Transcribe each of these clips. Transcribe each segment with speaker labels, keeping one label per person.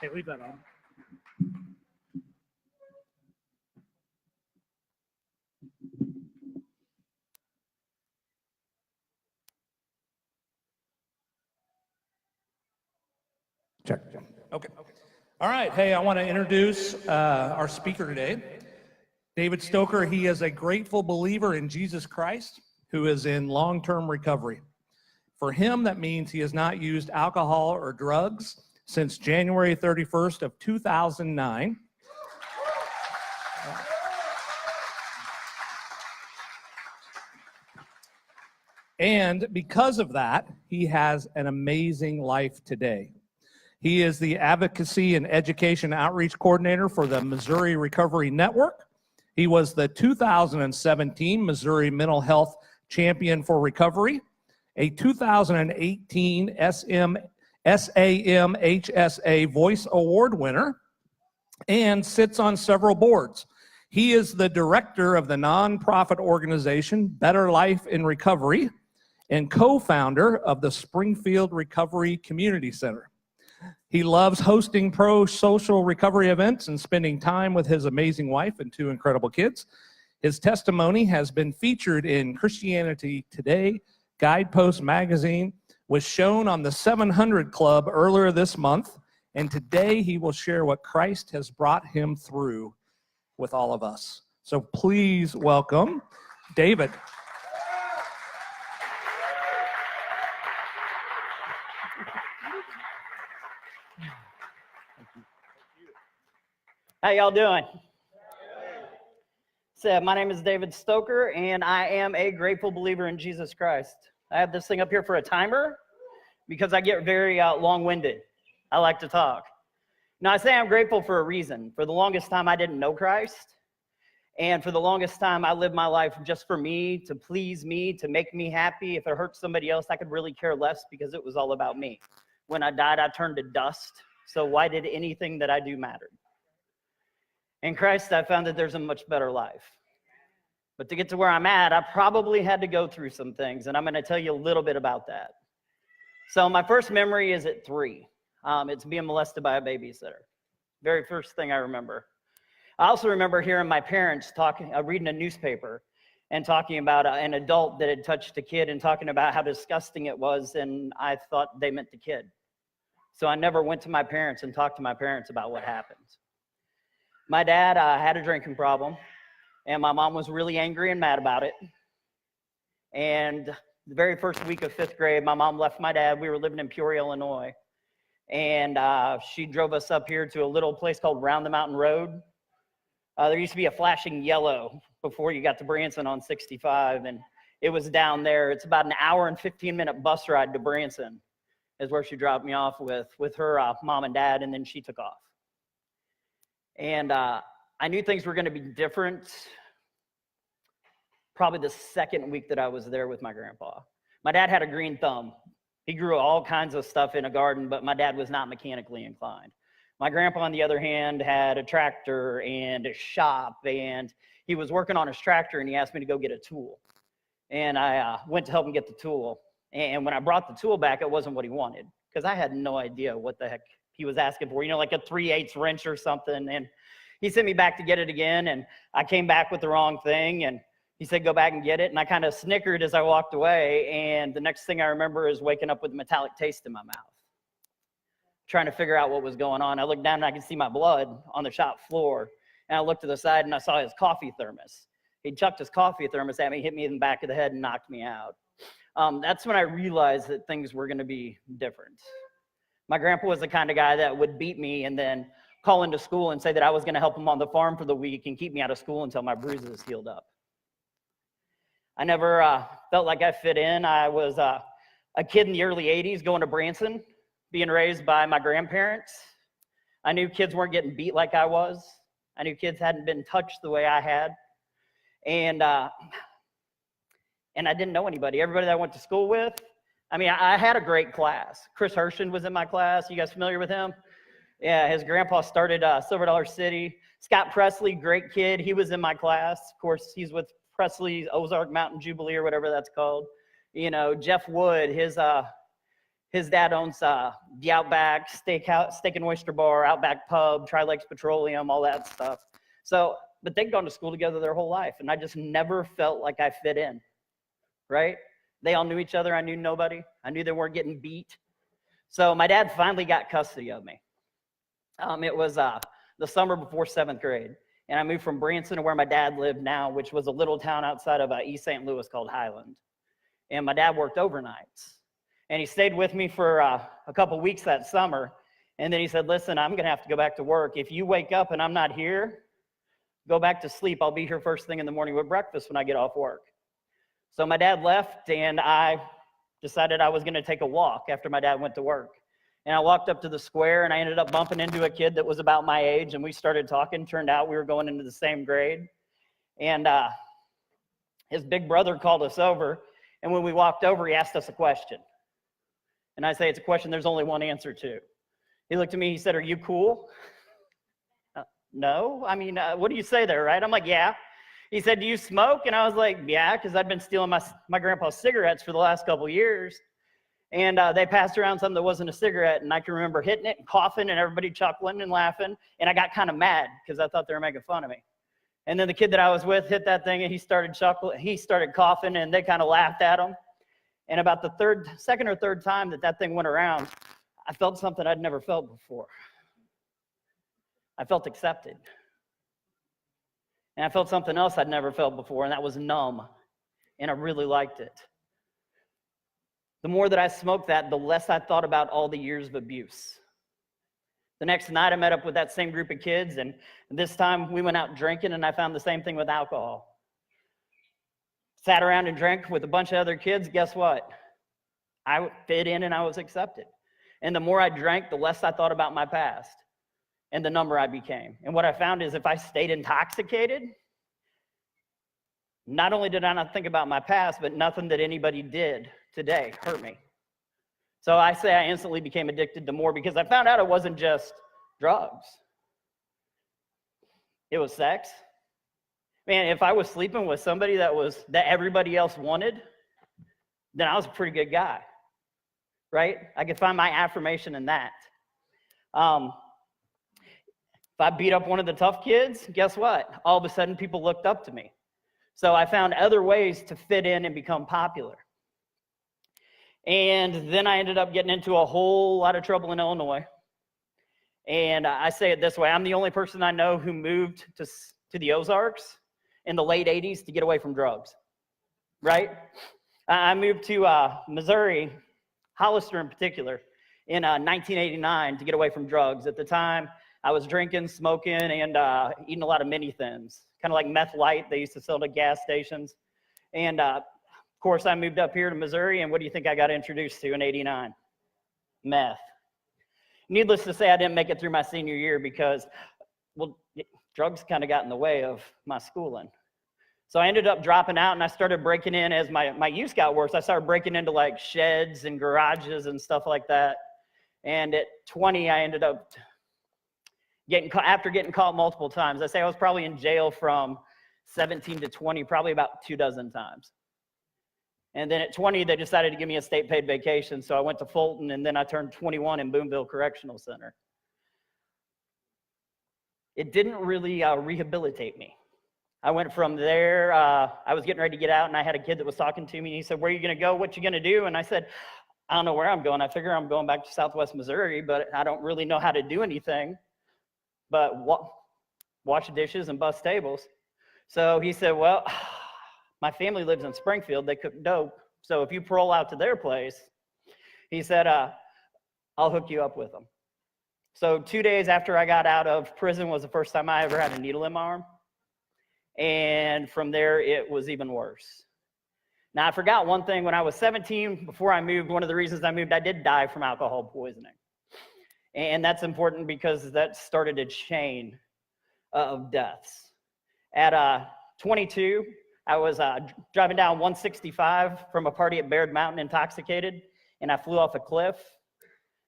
Speaker 1: Hey, leave that on. Check. Okay. All right. Hey, I want to introduce our speaker today, David Stoker. He is a grateful believer in Jesus Christ who is in long-term recovery. For him, that means he has not used alcohol or drugs since January 31st of 2009. And because of that, he has an amazing life today. He is the Advocacy and Education Outreach Coordinator for the Missouri Recovery Network. He was the 2017 Missouri Mental Health Champion for Recovery, a 2018 SAMHSA Voice Award winner, and sits on several boards. He is the director of the nonprofit organization Better Life in Recovery and co-founder of the Springfield Recovery Community Center. He loves hosting pro-social recovery events and spending time with his amazing wife and two incredible kids. His testimony has been featured in Christianity Today, Guidepost Magazine, was shown on the 700 Club earlier this month, and today he will share what Christ has brought him through with all of us. So please welcome David.
Speaker 2: How y'all doing? So my name is David Stoker, and I am a grateful believer in Jesus Christ. I have this thing up here for a timer because I get very long-winded. I like to talk. Now, I say I'm grateful for a reason. For the longest time, I didn't know Christ. And for the longest time, I lived my life just for me, to please me, to make me happy. If it hurt somebody else, I could really care less because it was all about me. When I died, I turned to dust. So why did anything that I do matter? In Christ, I found that there's a much better life. But to get to where I'm at, I probably had to go through some things, and I'm going to tell you a little bit about that. So my first memory is at 3. It's being molested by a babysitter. Very first thing I remember. I also remember hearing my parents reading a newspaper and talking about an adult that had touched a kid and talking about how disgusting it was, and I thought they meant the kid. So I never went to my parents and talked to my parents about what happened. My dad had a drinking problem, and my mom was really angry and mad about it. And the very first week of 5th grade, my mom left my dad. We were living in Peoria, Illinois. And she drove us up here to a little place called Round the Mountain Road. There used to be a flashing yellow before you got to Branson on 65, and it was down there. It's about an hour and 15-minute bus ride to Branson is where she dropped me off with her mom and dad, and then she took off. And I knew things were going to be different probably the second week that I was there with my grandpa. My dad had a green thumb. He grew all kinds of stuff in a garden, but my dad was not mechanically inclined. My grandpa, on the other hand, had a tractor and a shop, and he was working on his tractor, and he asked me to go get a tool. And I went to help him get the tool. And when I brought the tool back, it wasn't what he wanted, because I had no idea what the heck he was asking for, like a 3/8 wrench or something. And he sent me back to get it again, and I came back with the wrong thing, and he said, go back and get it. And I kind of snickered as I walked away, and the next thing I remember is waking up with a metallic taste in my mouth, trying to figure out what was going on. I looked down, and I could see my blood on the shop floor, and I looked to the side, and I saw his coffee thermos. He chucked his coffee thermos at me, hit me in the back of the head, and knocked me out. That's when I realized that things were going to be different. My grandpa was the kind of guy that would beat me and then call into school and say that I was going to help him on the farm for the week and keep me out of school until my bruises healed up. I never felt like I fit in. I was a kid in the early 80s going to Branson, being raised by my grandparents. I knew kids weren't getting beat like I was. I knew kids hadn't been touched the way I had. And I didn't know anybody. Everybody that I went to school with, I had a great class. Chris Hershen was in my class. You guys familiar with him? Yeah, his grandpa started Silver Dollar City. Scott Presley, great kid. He was in my class. Of course, he's with Presley's Ozark Mountain Jubilee or whatever that's called. Jeff Wood, His dad owns the Outback Steakhouse, Steak and Oyster Bar, Outback Pub, Tri-Lakes Petroleum, all that stuff. So, but they'd gone to school together their whole life, and I just never felt like I fit in, right? They all knew each other. I knew nobody. I knew they weren't getting beat. So my dad finally got custody of me. It was the summer before 7th grade, and I moved from Branson to where my dad lived now, which was a little town outside of East St. Louis called Highland. And my dad worked overnights. And he stayed with me for a couple weeks that summer. And then he said, listen, I'm going to have to go back to work. If you wake up and I'm not here, go back to sleep. I'll be here first thing in the morning with breakfast when I get off work. So my dad left, and I decided I was going to take a walk after my dad went to work. And I walked up to the square, and I ended up bumping into a kid that was about my age, and we started talking. Turned out we were going into the same grade. And his big brother called us over, and when we walked over, he asked us a question. And I say, it's a question there's only one answer to. He looked at me, he said, are you cool? No, I mean, what do you say there, right? I'm like, yeah. He said, do you smoke? And I was like, yeah, because I'd been stealing my grandpa's cigarettes for the last couple of years. And they passed around something that wasn't a cigarette, and I can remember hitting it and coughing and everybody chuckling and laughing. And I got kind of mad because I thought they were making fun of me. And then the kid that I was with hit that thing, and he started chuckling, he started coughing, and they kind of laughed at him. And about the second or third time that thing went around, I felt something I'd never felt before. I felt accepted. And I felt something else I'd never felt before, and that was numb. And I really liked it. The more that I smoked that, the less I thought about all the years of abuse. The next night, I met up with that same group of kids, and this time we went out drinking, and I found the same thing with alcohol. Sat around and drank with a bunch of other kids. Guess what? I fit in and I was accepted. And the more I drank, the less I thought about my past and the number I became. And what I found is if I stayed intoxicated, not only did I not think about my past, but nothing that anybody did today hurt me. So I say I instantly became addicted to more because I found out it wasn't just drugs. It was sex. Man, if I was sleeping with somebody that everybody else wanted, then I was a pretty good guy, right? I could find my affirmation in that. If I beat up one of the tough kids, guess what? All of a sudden, people looked up to me. So I found other ways to fit in and become popular. And then I ended up getting into a whole lot of trouble in Illinois. And I say it this way, I'm the only person I know who moved to the Ozarks in the late 80s to get away from drugs, right? I moved to Missouri, Hollister in particular, in 1989 to get away from drugs. At the time, I was drinking, smoking, and eating a lot of mini thins, kind of like meth light they used to sell at gas stations. And of course, I moved up here to Missouri, and what do you think I got introduced to in '89? Meth. Needless to say, I didn't make it through my senior year because, well, drugs kind of got in the way of my schooling. So I ended up dropping out, and I started breaking in as my use got worse. I started breaking into like sheds and garages and stuff like that. And at 20, I ended up after getting caught multiple times. I say I was probably in jail from 17 to 20, probably about 24 times. And then at 20, they decided to give me a state paid vacation. So I went to Fulton, and then I turned 21 in Boonville Correctional Center. It didn't really rehabilitate me. I went from there, I was getting ready to get out, and I had a kid that was talking to me, and he said, where are you going to go? What you going to do? And I said, I don't know where I'm going. I figure I'm going back to Southwest Missouri, but I don't really know how to do anything but wash dishes and bus tables. So he said, well, my family lives in Springfield. They cook dope. So if you parole out to their place, he said, I'll hook you up with them. So 2 days after I got out of prison was the first time I ever had a needle in my arm. And from there, it was even worse. Now, I forgot one thing. When I was 17, before I moved, one of the reasons I moved, I did die from alcohol poisoning. And that's important because that started a chain of deaths. At 22, I was driving down 165 from a party at Baird Mountain intoxicated, and I flew off a cliff.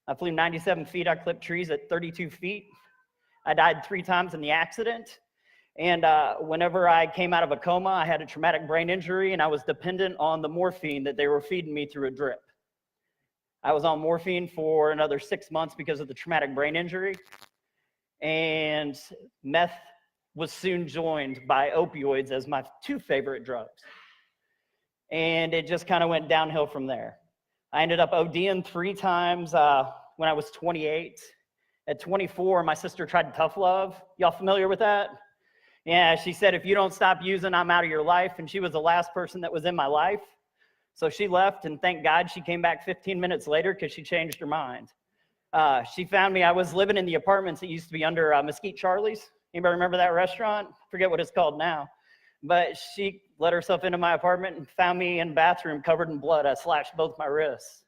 Speaker 2: I flew 97 feet. I clipped trees at 32 feet. I died 3 times in the accident. And whenever I came out of a coma, I had a traumatic brain injury, and I was dependent on the morphine that they were feeding me through a drip. I was on morphine for another 6 months because of the traumatic brain injury. And meth was soon joined by opioids as my 2 favorite drugs. And it just kind of went downhill from there. I ended up ODing 3 times when I was 28. At 24, my sister tried tough love. Y'all familiar with that? Yeah, she said, if you don't stop using, I'm out of your life. And she was the last person that was in my life. So she left, and thank God she came back 15 minutes later because she changed her mind. She found me. I was living in the apartments that used to be under Mesquite Charlie's. Anybody remember that restaurant? Forget what it's called now. But she let herself into my apartment and found me in the bathroom covered in blood. I slashed both my wrists.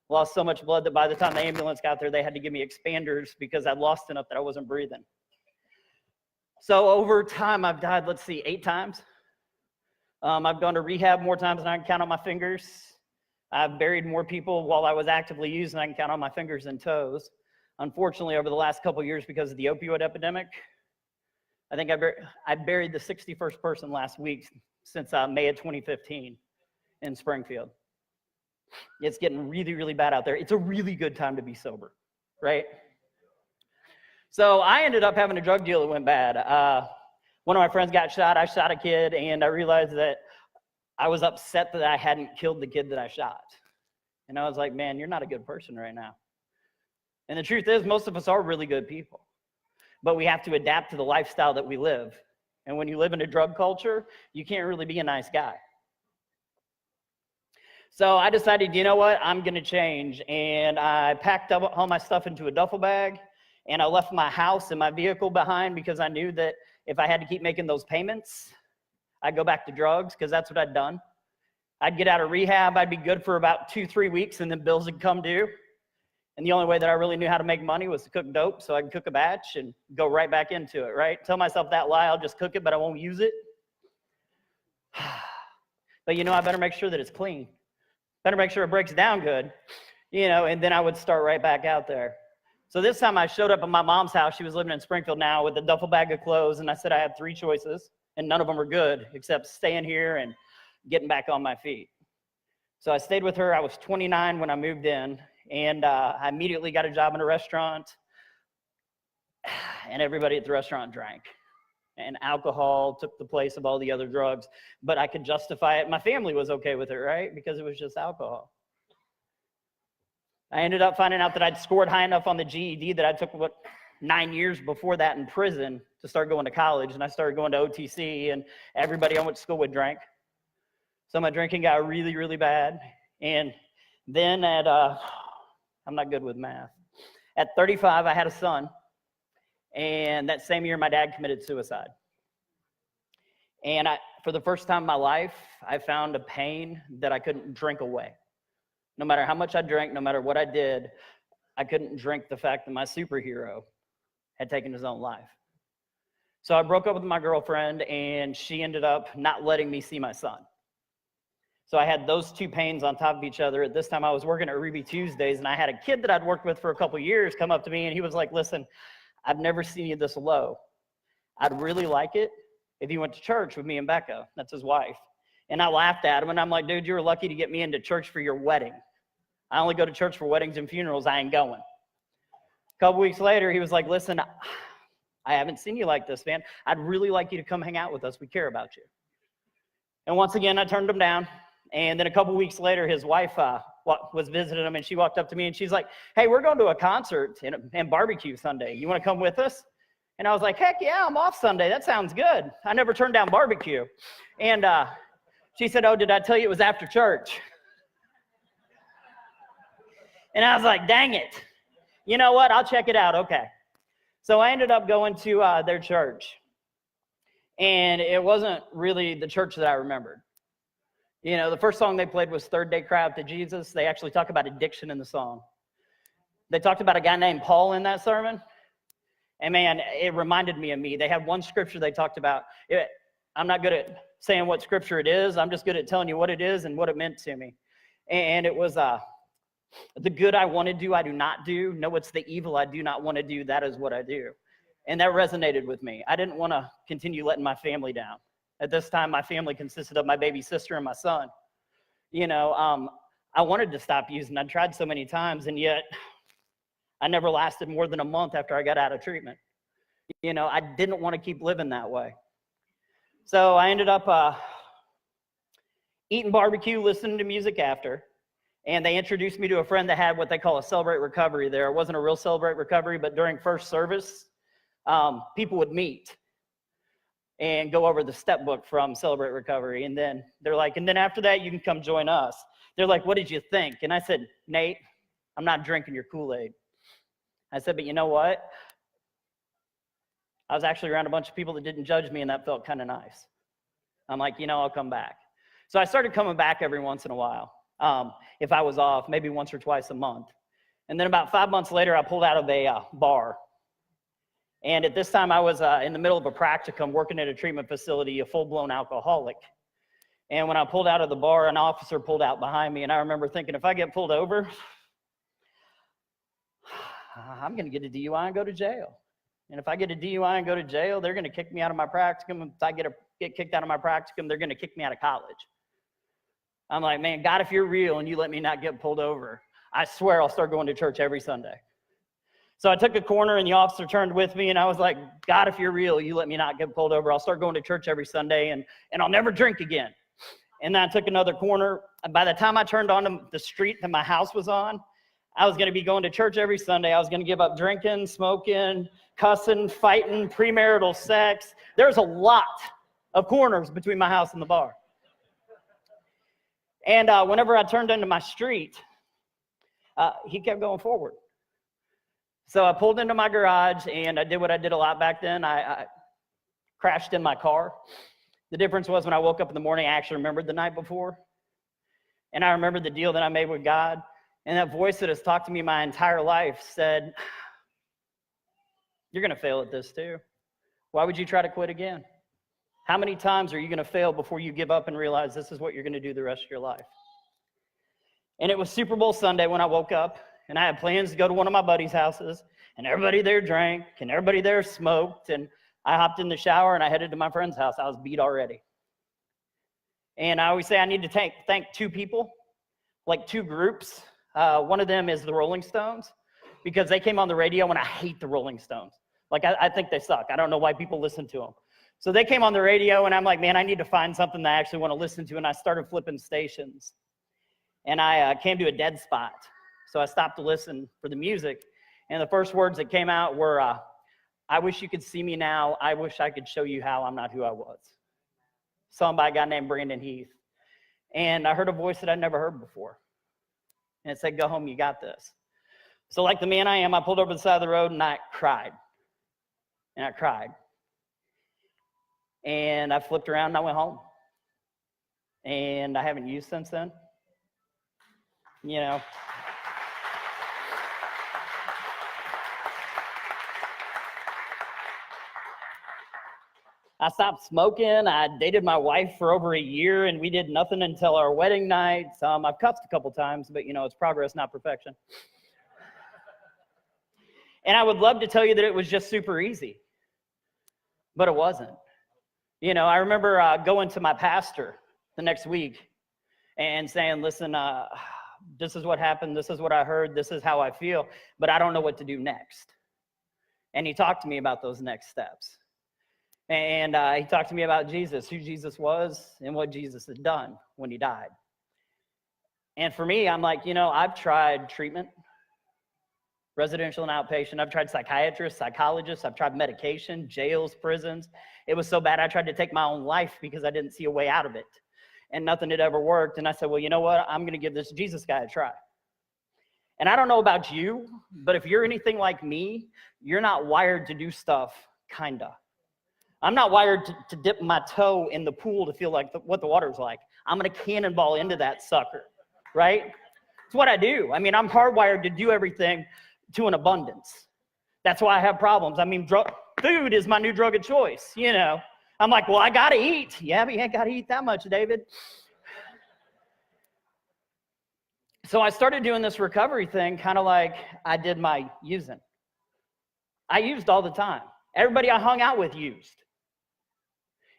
Speaker 2: Lost so much blood that by the time the ambulance got there, they had to give me expanders because I'd lost enough that I wasn't breathing. So over time, I've died, 8 times. I've gone to rehab more times than I can count on my fingers. I've buried more people while I was actively using than I can count on my fingers and toes. Unfortunately, over the last couple of years, because of the opioid epidemic, I think I buried the 61st person last week since May of 2015 in Springfield. It's getting really, really bad out there. It's a really good time to be sober, right? So I ended up having a drug deal that went bad. One of my friends got shot. I shot a kid, and I realized that I was upset that I hadn't killed the kid that I shot. And I was like, man, you're not a good person right now. And the truth is, most of us are really good people. But we have to adapt to the lifestyle that we live. And when you live in a drug culture, you can't really be a nice guy. So I decided, you know what, I'm going to change. And I packed up all my stuff into a duffel bag, and I left my house and my vehicle behind because I knew that if I had to keep making those payments, I'd go back to drugs because that's what I'd done. I'd get out of rehab, I'd be good for about 2-3 weeks, and then bills would come due. And the only way that I really knew how to make money was to cook dope, so I could cook a batch and go right back into it, right? Tell myself that lie, I'll just cook it, but I won't use it. But I better make sure that it's clean. Better make sure it breaks down good, and then I would start right back out there. So this time I showed up at my mom's house. She was living in Springfield now with a duffel bag of clothes, and I said I had 3 choices, and none of them were good except staying here and getting back on my feet. So I stayed with her. I was 29 when I moved in, and I immediately got a job in a restaurant, and everybody at the restaurant drank. And alcohol took the place of all the other drugs, but I could justify it. My family was okay with it, right? Because it was just alcohol. I ended up finding out that I'd scored high enough on the GED that I took 9 years before that in prison to start going to college, and I started going to OTC, and everybody I went to school with drank. So my drinking got really, really bad. And then I'm not good with math. At 35, I had a son. And that same year, my dad committed suicide. And for the first time in my life, I found a pain that I couldn't drink away. No matter how much I drank, no matter what I did, I couldn't drink the fact that my superhero had taken his own life. So I broke up with my girlfriend, and she ended up not letting me see my son. So I had those 2 pains on top of each other. At this time, I was working at Ruby Tuesdays, and I had a kid that I'd worked with for a couple of years come up to me, and he was like, listen, I've never seen you this low. I'd really like it if you went to church with me and Becca. That's his wife. And I laughed at him, and I'm like, dude, you were lucky to get me into church for your wedding. I only go to church for weddings and funerals. I ain't going. A couple weeks later, he was like, listen, I haven't seen you like this, man. I'd really like you to come hang out with us. We care about you. And once again, I turned him down. And then a couple weeks later, his wife was visiting him, and she walked up to me, and she's like, hey, we're going to a concert and barbecue Sunday. You want to come with us? And I was like, heck yeah, I'm off Sunday. That sounds good. I never turned down barbecue. And she said, oh, did I tell you it was after church? And I was like, dang it. You know what? I'll check it out. Okay. So I ended up going to their church. And it wasn't really the church that I remembered. The first song they played was Third Day Cry Out to Jesus. They actually talk about addiction in the song. They talked about a guy named Paul in that sermon. And man, it reminded me of me. They had one scripture they talked about. I'm not good at saying what scripture it is. I'm just good at telling you what it is and what it meant to me. And it was, the good I want to do, I do not do. No, it's the evil I do not want to do. That is what I do. And that resonated with me. I didn't want to continue letting my family down. At this time, my family consisted of my baby sister and my son. I wanted to stop using. I tried so many times, and yet I never lasted more than a month after I got out of treatment. You know, I didn't want to keep living that way. So I ended up eating barbecue, listening to music after, and they introduced me to a friend that had what they call a Celebrate Recovery there. It wasn't a real Celebrate Recovery, but during first service, people would meet and go over the step book from Celebrate Recovery. And then they're like, and then after that, you can come join us. They're like, what did you think? And I said, Nate, I'm not drinking your Kool-Aid. I said, but you know what? I was actually around a bunch of people that didn't judge me, and that felt kind of nice. I'm like, you know, I'll come back. So I started coming back every once in a while. If I was off, maybe once or twice a month. And then about 5 months later, I pulled out of a bar. And at this time, I was in the middle of a practicum working at a treatment facility, a full-blown alcoholic. And when I pulled out of the bar, an officer pulled out behind me. And I remember thinking, if I get pulled over, I'm going to get a DUI and go to jail. And if I get a DUI and go to jail, they're going to kick me out of my practicum. If I get kicked out of my practicum, they're going to kick me out of college. I'm like, man, God, if you're real and you let me not get pulled over, I swear I'll start going to church every Sunday. So I took a corner, and the officer turned with me, and I was like, God, if you're real, you let me not get pulled over. I'll start going to church every Sunday, and I'll never drink again. And then I took another corner. By the time I turned onto the street that my house was on, I was going to be going to church every Sunday. I was going to give up drinking, smoking, cussing, fighting, premarital sex. There's a lot of corners between my house and the bar. And whenever I turned into my street, he kept going forward. So I pulled into my garage, and I did what I did a lot back then. I crashed in my car. The difference was when I woke up in the morning, I actually remembered the night before. And I remembered the deal that I made with God. And that voice that has talked to me my entire life said, you're going to fail at this too. Why would you try to quit again? How many times are you going to fail before you give up and realize this is what you're going to do the rest of your life? And it was Super Bowl Sunday when I woke up, and I had plans to go to one of my buddies' houses, and everybody there drank, and everybody there smoked, and I hopped in the shower, and I headed to my friend's house. I was beat already. And I always say I need to thank two people, like two groups. One of them is the Rolling Stones, because they came on the radio, and I hate the Rolling Stones. Like, I think they suck. I don't know why people listen to them. So they came on the radio, and I'm like, man, I need to find something that I actually want to listen to, and I started flipping stations. And I came to a dead spot. So I stopped to listen for the music, and the first words that came out were, I wish you could see me now. I wish I could show you how I'm not who I was. Sung by a guy named Brandon Heath. And I heard a voice that I'd never heard before. And it said, go home, you got this. So like the man I am, I pulled over the side of the road, and I cried. And I cried. And I flipped around, and I went home. And I haven't used since then. You know. I stopped smoking. I dated my wife for over a year, and we did nothing until our wedding night. I've cussed a couple times, but, you know, it's progress, not perfection. And I would love to tell you that it was just super easy, but it wasn't. You know, I remember going to my pastor the next week and saying, listen, this is what happened. This is what I heard. This is how I feel, but I don't know what to do next. And he talked to me about those next steps. And he talked to me about Jesus, who Jesus was, and what Jesus had done when he died. And for me, I'm like, you know, I've tried treatment, residential and outpatient. I've tried psychiatrists, psychologists. I've tried medication, jails, prisons. It was so bad I tried to take my own life because I didn't see a way out of it. And nothing had ever worked. And I said, well, you know what? I'm going to give this Jesus guy a try. And I don't know about you, but if you're anything like me, you're not wired to do stuff, kinda. I'm not wired to dip my toe in the pool to feel like what the water's like. I'm going to cannonball into that sucker, right? It's what I do. I mean, I'm hardwired to do everything to an abundance. That's why I have problems. I mean, food is my new drug of choice, you know. I'm like, well, I got to eat. Yeah, but you ain't got to eat that much, David. So I started doing this recovery thing kind of like I did my using. I used all the time. Everybody I hung out with used.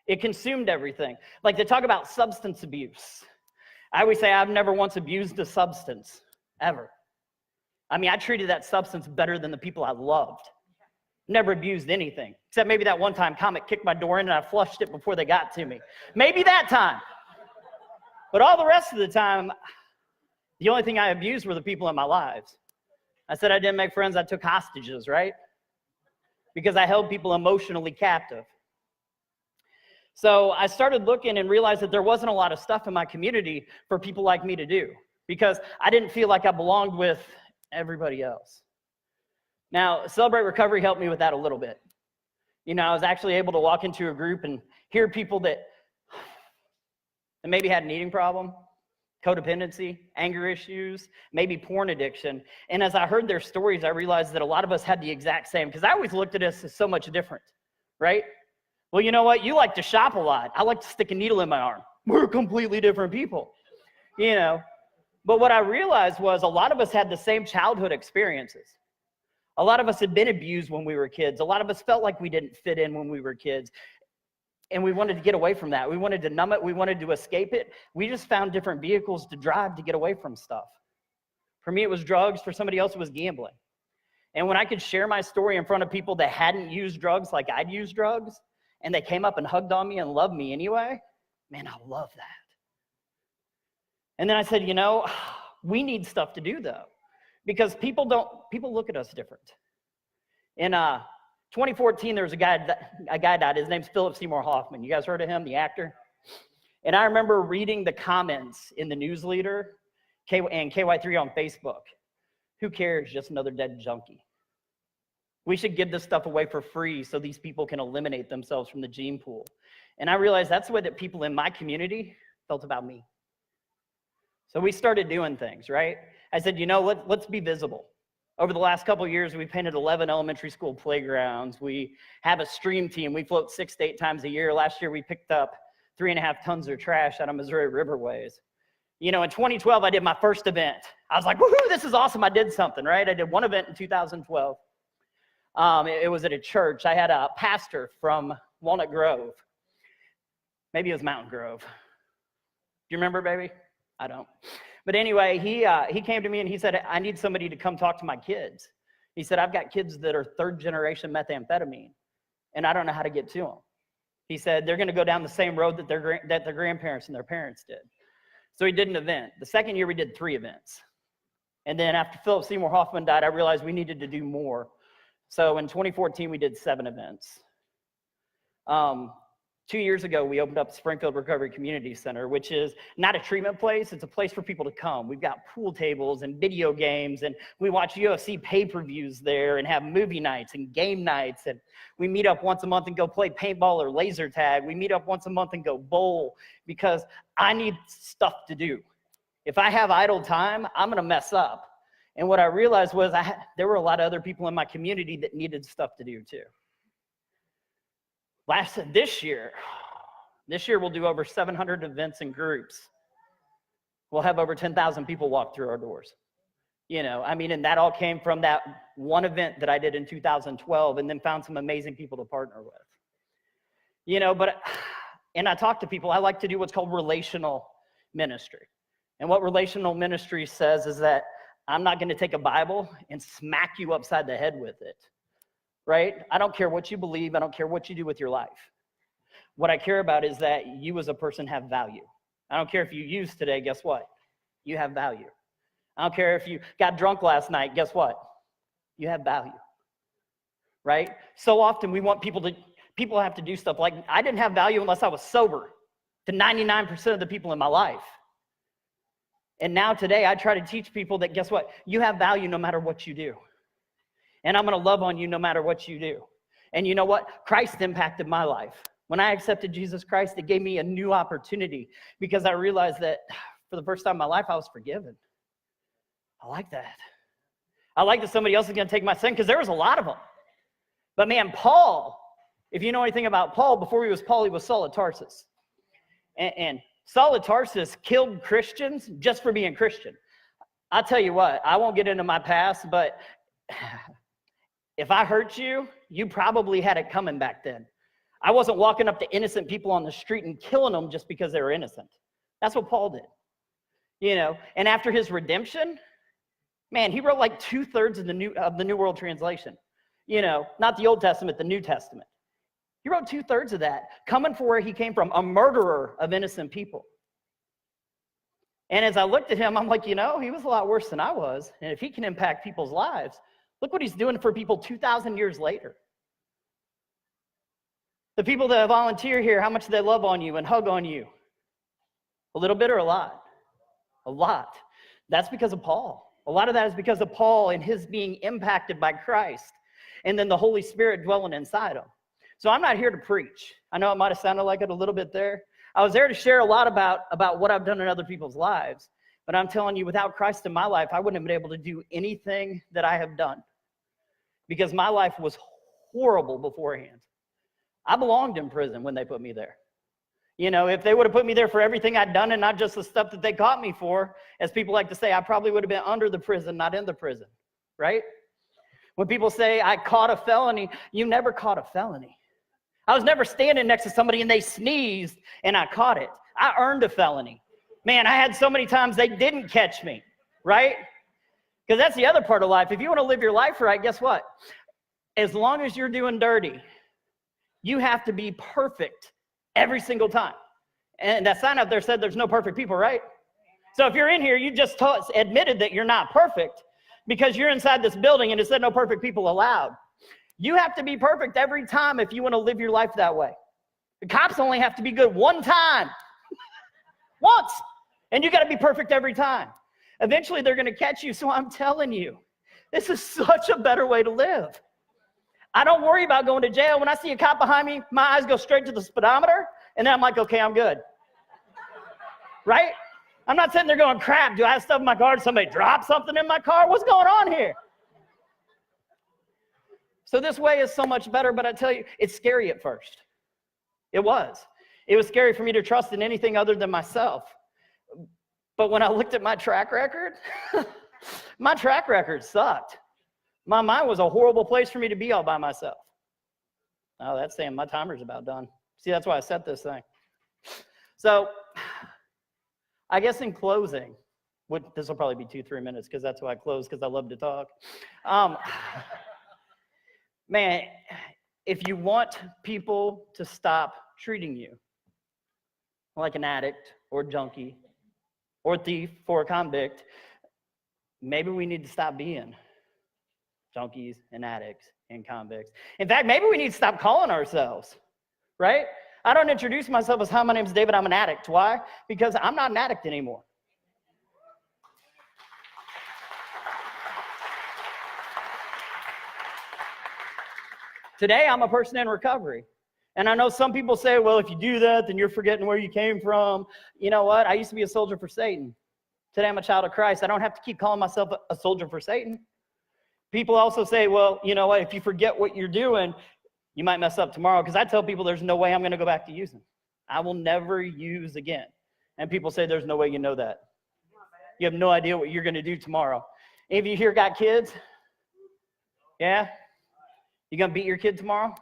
Speaker 2: It consumed everything. Like they talk about substance abuse. I always say I've never once abused a substance, ever. I mean, I treated that substance better than the people I loved. Never abused anything, except maybe that one time Comet kicked my door in and I flushed it before they got to me. Maybe that time. But all the rest of the time, the only thing I abused were the people in my lives. I said I didn't make friends, I took hostages, right? Because I held people emotionally captive. So I started looking and realized that there wasn't a lot of stuff in my community for people like me to do, because I didn't feel like I belonged with everybody else. Now, Celebrate Recovery helped me with that a little bit. You know, I was actually able to walk into a group and hear people that maybe had an eating problem, codependency, anger issues, maybe porn addiction. And as I heard their stories, I realized that a lot of us had the exact same, because I always looked at us as so much different, right? Well, you know what? You like to shop a lot. I like to stick a needle in my arm. We're completely different people, you know? But what I realized was a lot of us had the same childhood experiences. A lot of us had been abused when we were kids. A lot of us felt like we didn't fit in when we were kids. And we wanted to get away from that. We wanted to numb it. We wanted to escape it. We just found different vehicles to drive to get away from stuff. For me, it was drugs. For somebody else, it was gambling. And when I could share my story in front of people that hadn't used drugs like I'd used drugs, and they came up and hugged on me and loved me anyway, man, I love that. And then I said, you know, we need stuff to do though, because people look at us different. In 2014, there was a guy died. His name's Philip Seymour Hoffman. You guys heard of him, the actor? And I remember reading the comments in the news leader and KY3 on Facebook. Who cares? Just another dead junkie. We should give this stuff away for free so these people can eliminate themselves from the gene pool. And I realized that's the way that people in my community felt about me. So we started doing things, right? I said, you know, let's be visible. Over the last couple of years, we painted 11 elementary school playgrounds. We have a stream team. We float 6 to 8 times a year. Last year, we picked up 3.5 tons of trash out of Missouri riverways. You know, in 2012, I did my first event. I was like, woohoo, this is awesome. I did something, right? I did one event in 2012. It was at a church. I had a pastor from Walnut Grove. Maybe it was Mountain Grove. Do you remember, baby? I don't. But anyway, he came to me and he said, I need somebody to come talk to my kids. He said, I've got kids that are 3rd generation methamphetamine, and I don't know how to get to them. He said, they're going to go down the same road that their grandparents and their parents did. So he did an event. The second year, we did 3 events. And then after Philip Seymour Hoffman died, I realized we needed to do more. So in 2014, we did 7 events. 2 years ago, we opened up Springfield Recovery Community Center, which is not a treatment place. It's a place for people to come. We've got pool tables and video games, and we watch UFC pay-per-views there and have movie nights and game nights. And we meet up once a month and go play paintball or laser tag. We meet up once a month and go bowl, because I need stuff to do. If I have idle time, I'm going to mess up. And what I realized was there were a lot of other people in my community that needed stuff to do too. This year we'll do over 700 events and groups. We'll have over 10,000 people walk through our doors. You know, I mean, and that all came from that one event that I did in 2012, and then found some amazing people to partner with. You know, and I talk to people, I like to do what's called relational ministry. And what relational ministry says is that I'm not going to take a Bible and smack you upside the head with it, right? I don't care what you believe. I don't care what you do with your life. What I care about is that you as a person have value. I don't care if you use today, guess what? You have value. I don't care if you got drunk last night, guess what? You have value, right? So often we want people have to do stuff like, I didn't have value unless I was sober to 99% of the people in my life. And now today, I try to teach people that, guess what? You have value no matter what you do. And I'm going to love on you no matter what you do. And you know what? Christ impacted my life. When I accepted Jesus Christ, it gave me a new opportunity, because I realized that for the first time in my life, I was forgiven. I like that. I like that somebody else is going to take my sin, because there was a lot of them. But man, Paul, if you know anything about Paul, before he was Paul, he was Saul of Tarsus. And Saul of Tarsus killed Christians just for being Christian. I'll tell you what, I won't get into my past, but if I hurt you, you probably had it coming back then. I wasn't walking up to innocent people on the street and killing them just because they were innocent. That's what Paul did. And after his redemption, man, he wrote like 2/3 of the New World Translation. Not the Old Testament, the New Testament. He wrote 2/3 of that, coming from where he came from, a murderer of innocent people. And as I looked at him, I'm like, he was a lot worse than I was. And if he can impact people's lives, look what he's doing for people 2,000 years later. The people that volunteer here, how much do they love on you and hug on you? A little bit or a lot? A lot. That's because of Paul. A lot of that is because of Paul and his being impacted by Christ, and then the Holy Spirit dwelling inside him. So I'm not here to preach. I know it might have sounded like it a little bit there. I was there to share a lot about what I've done in other people's lives. But I'm telling you, without Christ in my life, I wouldn't have been able to do anything that I have done, because my life was horrible beforehand. I belonged in prison when they put me there. If they would have put me there for everything I'd done and not just the stuff that they caught me for, as people like to say, I probably would have been under the prison, not in the prison, right? When people say I caught a felony, you never caught a felony. I was never standing next to somebody and they sneezed and I caught it. I earned a felony. Man, I had so many times they didn't catch me, right? Because that's the other part of life. If you want to live your life right, guess what? As long as you're doing dirty, you have to be perfect every single time. And that sign up there said there's no perfect people, right? So if you're in here, you just admitted that you're not perfect because you're inside this building and it said no perfect people allowed. You have to be perfect every time if you want to live your life that way. The cops only have to be good one time. Once. And you got to be perfect every time. Eventually they're going to catch you. So I'm telling you, this is such a better way to live. I don't worry about going to jail. When I see a cop behind me, my eyes go straight to the speedometer, and then I'm like, okay, I'm good. Right? I'm not sitting there going, crap, do I have stuff in my car? Did somebody drop something in my car? What's going on here? So this way is so much better, but I tell you, it's scary at first. It was. It was scary for me to trust in anything other than myself. But when I looked at my track record, my track record sucked. My mind was a horrible place for me to be all by myself. Oh, that's saying my timer's about done. See, that's why I set this thing. So I guess in closing, this will probably be 2-3 minutes because that's why I close, because I love to talk. Man, if you want people to stop treating you like an addict or junkie or thief or a convict, maybe we need to stop being junkies and addicts and convicts. In fact, maybe we need to stop calling ourselves, right? I don't introduce myself as, hi, my name's David, I'm an addict. Why? Because I'm not an addict anymore. Today, I'm a person in recovery. And I know some people say, well, if you do that, then you're forgetting where you came from. You know what? I used to be a soldier for Satan. Today, I'm a child of Christ. I don't have to keep calling myself a soldier for Satan. People also say, well, you know what? If you forget what you're doing, you might mess up tomorrow. Because I tell people there's no way I'm going to go back to using. I will never use again. And people say there's no way you know that. You have no idea what you're going to do tomorrow. Any of you here got kids? Yeah? You going to beat your kid tomorrow?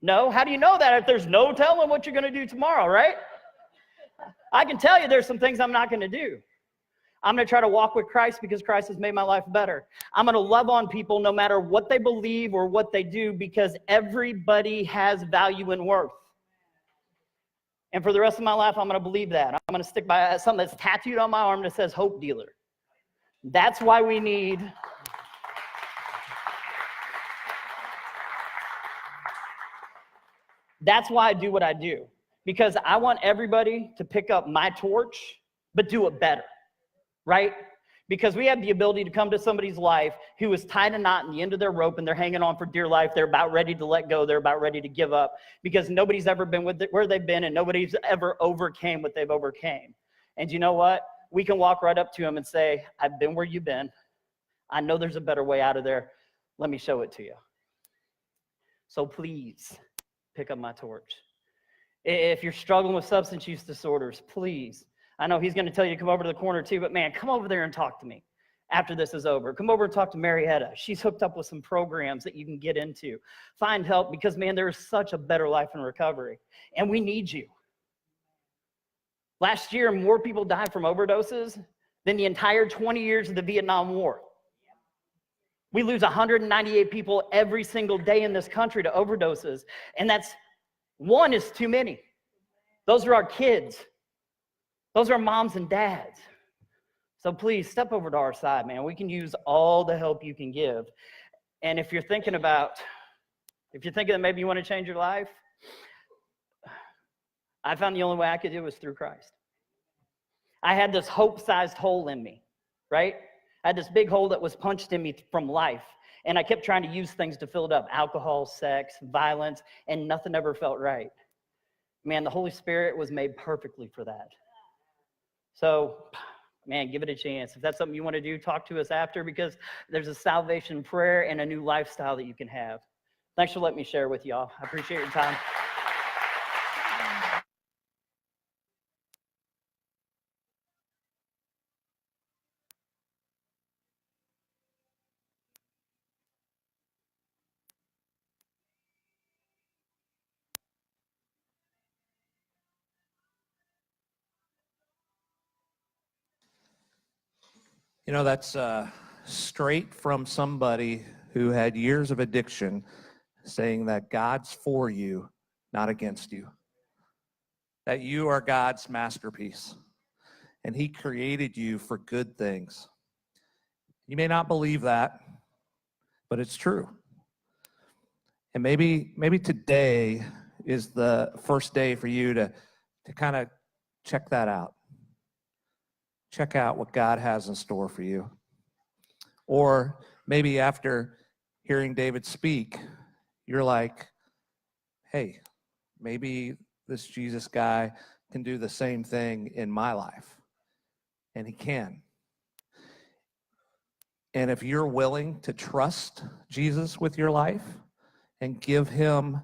Speaker 2: No? How do you know that if there's no telling what you're going to do tomorrow, right? I can tell you there's some things I'm not going to do. I'm going to try to walk with Christ because Christ has made my life better. I'm going to love on people no matter what they believe or what they do, because everybody has value and worth. And for the rest of my life, I'm going to believe that. I'm going to stick by something that's tattooed on my arm that says Hope Dealer. That's why we need... That's why I do what I do, because I want everybody to pick up my torch, but do it better, right? Because we have the ability to come to somebody's life who is tied a knot in the end of their rope and they're hanging on for dear life. They're about ready to let go. They're about ready to give up because nobody's ever been where they've been and nobody's ever overcame what they've overcame. And you know what? We can walk right up to them and say, I've been where you've been. I know there's a better way out of there. Let me show it to you. So please, pick up my torch. If you're struggling with substance use disorders, please. I know he's going to tell you to come over to the corner too, but man, come over there and talk to me after this is over. Come over and talk to Marietta. She's hooked up with some programs that you can get into. Find help because, man, there is such a better life in recovery, and we need you. Last year, more people died from overdoses than the entire 20 years of the Vietnam War. We lose 198 people every single day in this country to overdoses, and that's one is too many. Those are our kids. Those are moms and dads. So please step over to our side, man. We can use all the help you can give. And if you're thinking that maybe you want to change your life, I found the only way I could do it was through Christ. I had this hope-sized hole in me, right? I had this big hole that was punched in me from life, and I kept trying to use things to fill it up: alcohol, sex, violence, and nothing ever felt right. Man, the Holy Spirit was made perfectly for that. So, man, give it a chance. If that's something you want to do, talk to us after, because there's a salvation prayer and a new lifestyle that you can have. Thanks for letting me share with y'all. I appreciate your time.
Speaker 1: You know, that's straight from somebody who had years of addiction, saying that God's for you, not against you. That you are God's masterpiece, and He created you for good things. You may not believe that, but it's true. And maybe today is the first day for you to kind of check that out. Check out what God has in store for you. Or maybe after hearing David speak, you're like, hey, maybe this Jesus guy can do the same thing in my life. And he can. And if you're willing to trust Jesus with your life and give him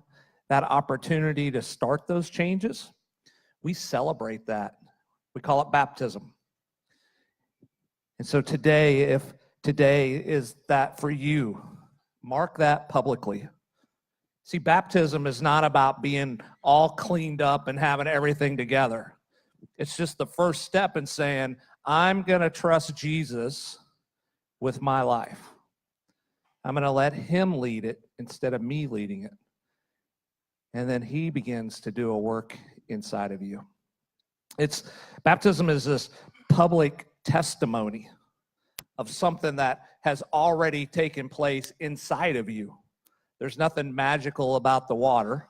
Speaker 1: that opportunity to start those changes, we celebrate that. We call it baptism. And so today, if today is that for you, mark that publicly. See, baptism is not about being all cleaned up and having everything together. It's just the first step in saying, I'm going to trust Jesus with my life. I'm going to let him lead it instead of me leading it. And then he begins to do a work inside of you. Baptism is this public testimony of something that has already taken place inside of you. There's nothing magical about the water.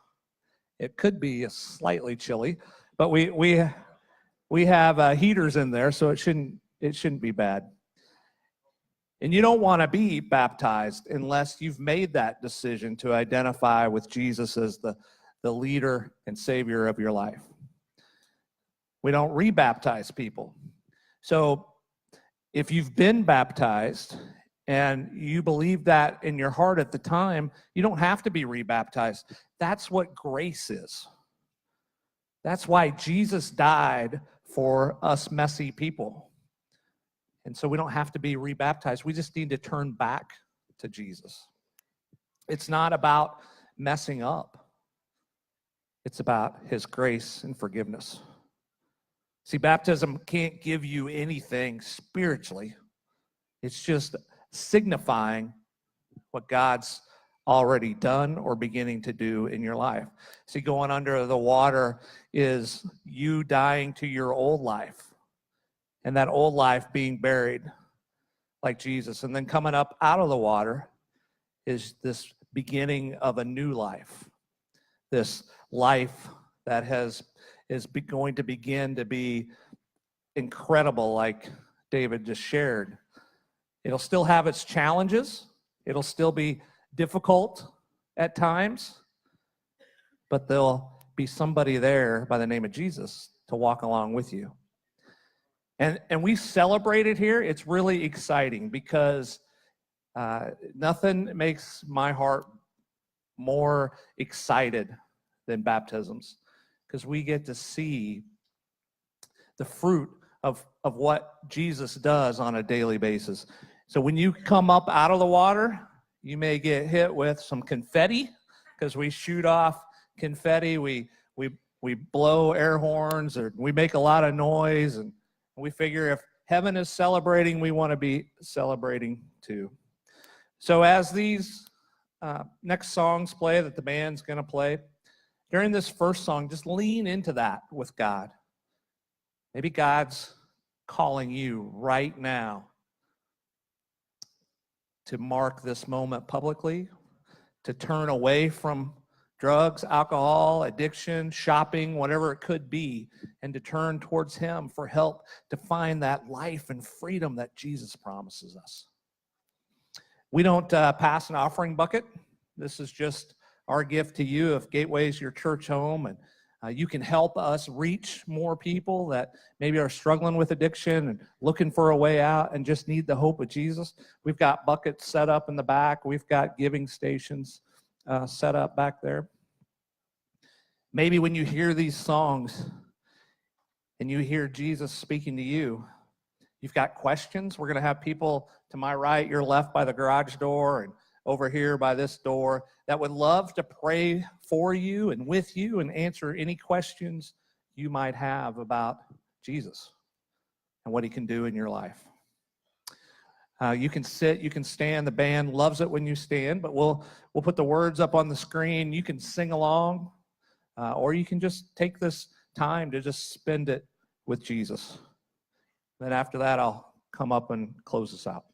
Speaker 1: It could be slightly chilly, but we have heaters in there, so it shouldn't be bad. And you don't want to be baptized unless you've made that decision to identify with Jesus as the leader and savior of your life. We don't rebaptize people. So if you've been baptized and you believe that in your heart at the time, you don't have to be rebaptized. That's what grace is. That's why Jesus died for us messy people. And so we don't have to be rebaptized. We just need to turn back to Jesus. It's not about messing up. It's about his grace and forgiveness. See, baptism can't give you anything spiritually. It's just signifying what God's already done or beginning to do in your life. See, going under the water is you dying to your old life, and that old life being buried like Jesus. And then coming up out of the water is this beginning of a new life, this life that is going to begin to be incredible, like David just shared. It'll still have its challenges. It'll still be difficult at times, but there'll be somebody there by the name of Jesus to walk along with you. And we celebrate it here. It's really exciting because nothing makes my heart more excited than baptisms, because we get to see the fruit of what Jesus does on a daily basis. So when you come up out of the water, you may get hit with some confetti, because we shoot off confetti. We blow air horns, or we make a lot of noise, and we figure if heaven is celebrating, we want to be celebrating too. So as these next songs play that the band's going to play, during this first song, just lean into that with God. Maybe God's calling you right now to mark this moment publicly, to turn away from drugs, alcohol, addiction, shopping, whatever it could be, and to turn towards Him for help to find that life and freedom that Jesus promises us. We don't pass an offering bucket. This is just our gift to you. If Gateway's your church home, and you can help us reach more people that maybe are struggling with addiction and looking for a way out and just need the hope of Jesus. We've got buckets set up in the back. We've got giving stations set up back there. Maybe when you hear these songs and you hear Jesus speaking to you, you've got questions. We're going to have people to my right, your left by the garage door, and over here by this door that would love to pray for you and with you and answer any questions you might have about Jesus and what He can do in your life. You can sit, you can stand. The band loves it when you stand, but we'll put the words up on the screen. You can sing along, or you can just take this time to just spend it with Jesus. Then after that, I'll come up and close us out.